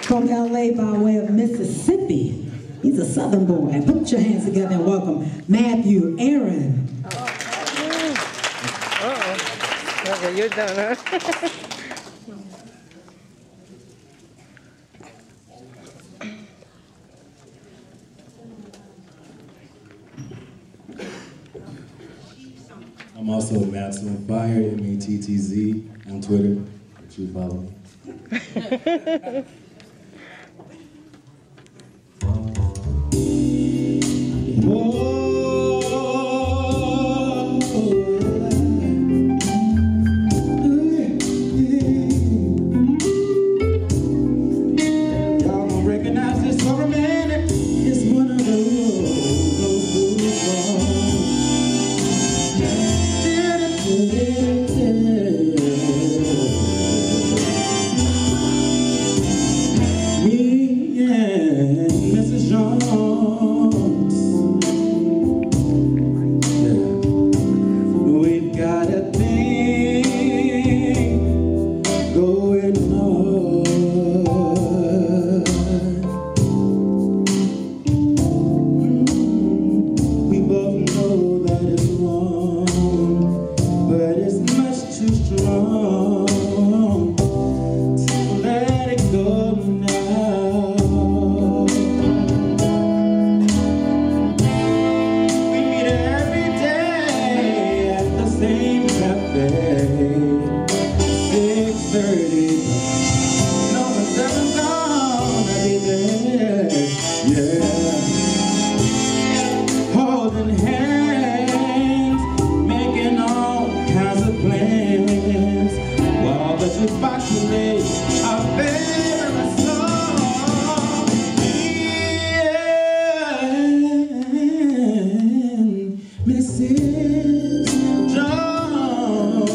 from LA by way of Mississippi. He's a Southern boy. Put your hands together and welcome Matthew Aaron. Okay, you're done, huh? I'm also Matt's on Fire, M-A-T-T-Z on Twitter, if you follow me. Y'all don't recognize this for a minute. It's one of those blues Me and Mrs. Jones, we've got a thing going on. We both know that it's wrong, but it's much too strong to let it go now. We meet every day at the same cafe, 6:30. No one's ever gonna be there, yeah. Holding hands, making all kinds of plans, while the jukebox plays our favorite song. Me and Mrs. Jones,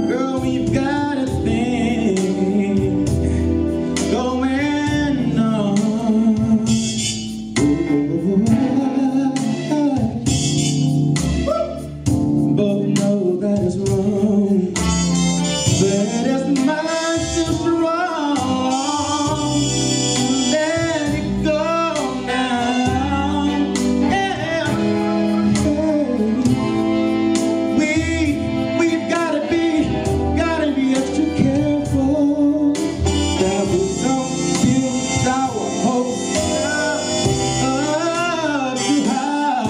girl, we've got a thing going on. Both know that it's wrong, but it's much too strong to let it go now. Yeah. We've gotta be extra careful that we don't build our hopes up too high.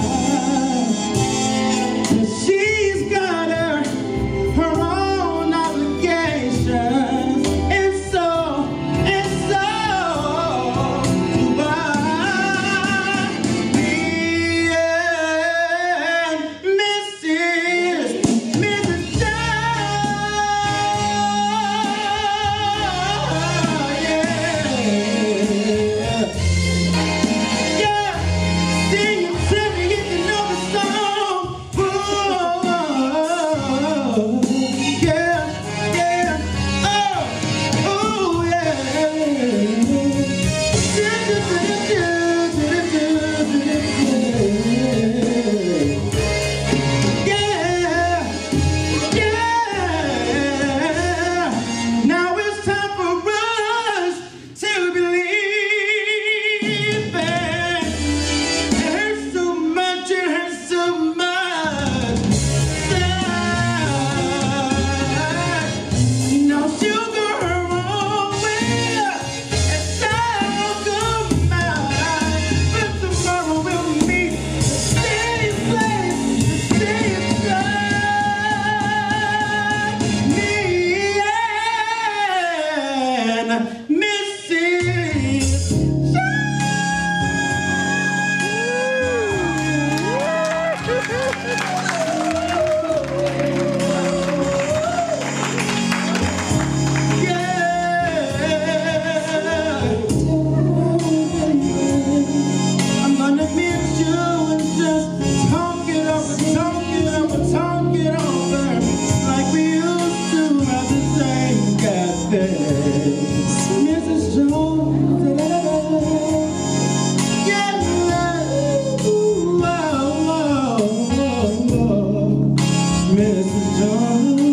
'Cause she's got her own obligations, and so do I. Me and Mrs. Jones, yeah. Sing it to me if you know the song. Ooh, yeah, yeah. Oh, yeah. Yeah. Now it's time for us to believe that it hurts so much, it hurts so much. No sugar her own way, it's all goodbye. But tomorrow we'll meet same place, same time. Me and Mrs. I'm gonna miss you and just talk it over, like we used to at the same cafe. Mrs. Jones, yeah, ooh, oh, oh, oh. Mrs. Jones,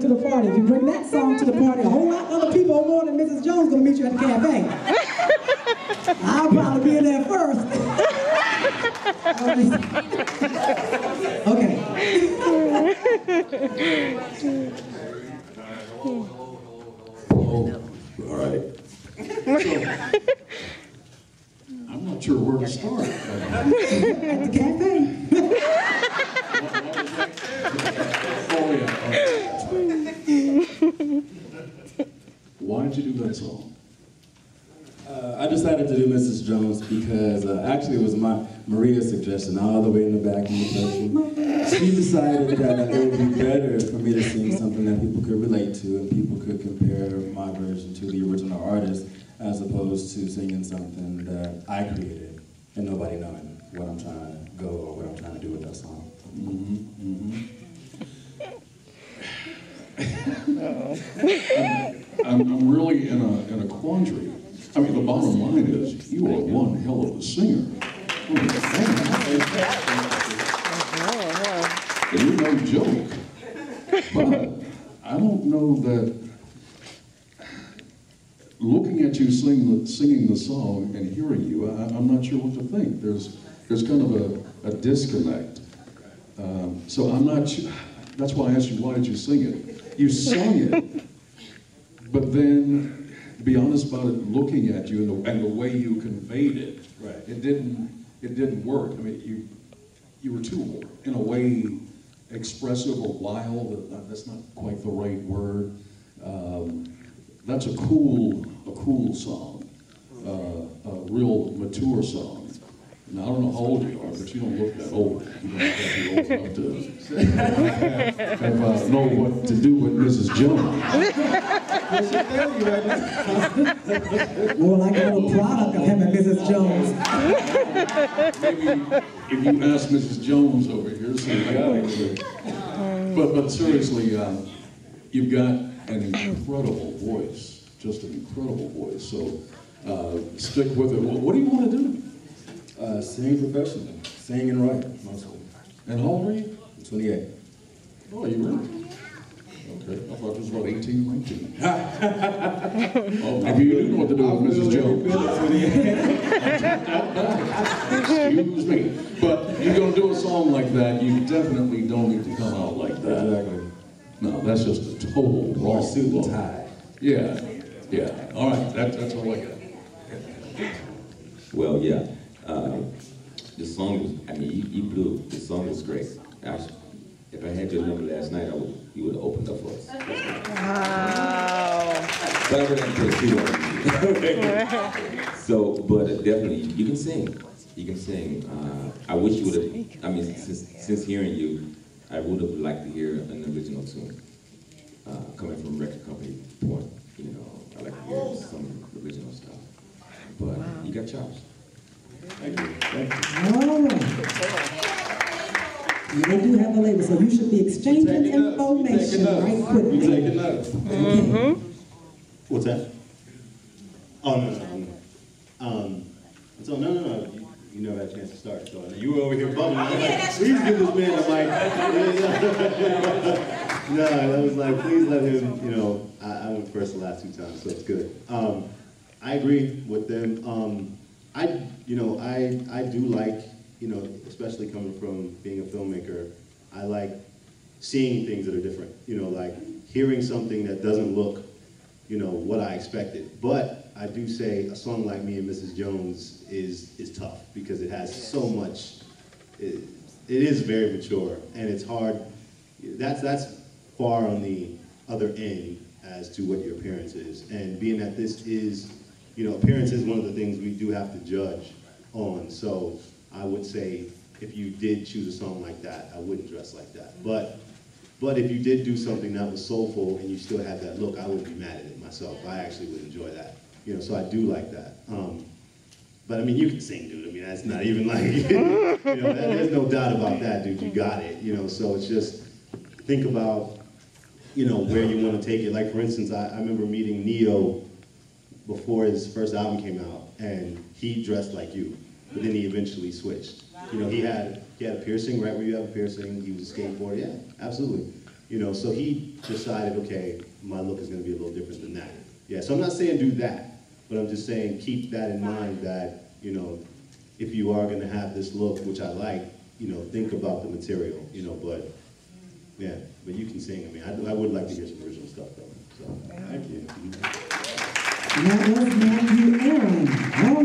to the party. If you bring that song to the party, a whole lot of other people more than Mrs. Jones gonna meet you at the cafe. I'll probably be in there first. Okay. All right. So, I'm not sure where to start. At the cafe. Oh, yeah. Why did you do that song? I decided to do Mrs. Jones because actually it was Maria's suggestion, all the way in the back in the session. She decided that it would be better for me to sing something that people could relate to and people could compare my version to the original artist as opposed to singing something that I created and nobody knowing what I'm trying to go or what I'm trying to do with that song. I'm really in a quandary. I mean, the bottom line is, you are one hell of a singer. And you're no joke. But I don't know that looking at you singing the song and hearing you, I'm not sure what to think. There's kind of a disconnect. So I'm not sure. That's why I asked you, why did you sing it? You sang it, but then, to be honest about it, looking at you and the way you conveyed it, Right. it didn't work. I mean, you were too, in a way, expressive or wild. That's not quite the right word. That's a cool song, a real mature song. Now, I don't know how old you are, but you don't look that old. You don't have to be old enough to know what to do with Mrs. Jones. More like a little product of him and Mrs. Jones. Maybe if you ask Mrs. Jones over here, but seriously, you've got an incredible voice, just an incredible voice. So stick with it. What do you want to do? Sing professionally, sing and write mostly. And how old are you? 28. Oh, you really? Okay, I thought it was about 18, 19. Oh, maybe you do know what to do with Mrs. Jones. Excuse me. But you're going to do a song like that, you definitely don't need to come out like that. Exactly. No, that's just a total wrong. Suit and tie. Yeah, yeah. All right, that's all I got. Well, yeah. The song was, I mean, you blew. The song was great. Actually, if I had your number last night, you would have opened up for us. Wow. But I wouldn't put two on you. So, but definitely, you can sing. You can sing. I wish you would have, I mean, since hearing you, I would have liked to hear an original tune. Coming from a record company point, you know, I like to hear some original stuff. But you got chops. Thank you. Thank you. All right. They do have a label, so you should be exchanging information right quickly. You taking notes. What's that? Oh, no. So, no. You never had a chance to start. So you were over here bubbling. I was like, please give this man a mic. No, I was like, please let him, you know, I went first the last two times, so it's good. I agree with them. I do like, you know, especially coming from being a filmmaker, I like seeing things that are different. You know, like hearing something that doesn't look, you know, what I expected. But I do say a song like Me and Mrs. Jones is tough because it has so much, it is very mature and it's hard. That's far on the other end as to what your appearance is. And being that this is, you know, appearance is one of the things we do have to judge on. So I would say if you did choose a song like that, I wouldn't dress like that. But if you did do something that was soulful and you still had that look, I wouldn't be mad at it myself. I actually would enjoy that. You know, so I do like that. But I mean, you can sing, dude. I mean, that's not even like, you know, there's no doubt about that, dude. You got it. You know, so it's just think about, you know, where you want to take it. Like, for instance, I remember meeting Neo before his first album came out, and he dressed like you, but then he eventually switched. You know, he had a piercing right where you have a piercing. He was a skateboarder, yeah, absolutely. You know, so he decided, okay, my look is going to be a little different than that. Yeah, so I'm not saying do that, but I'm just saying keep that in mind that, you know, if you are going to have this look, which I like, you know, think about the material, you know, but, yeah, but you can sing. I mean, I would like to hear some original stuff, though. So, thank you. And that was Matthew Aaron. All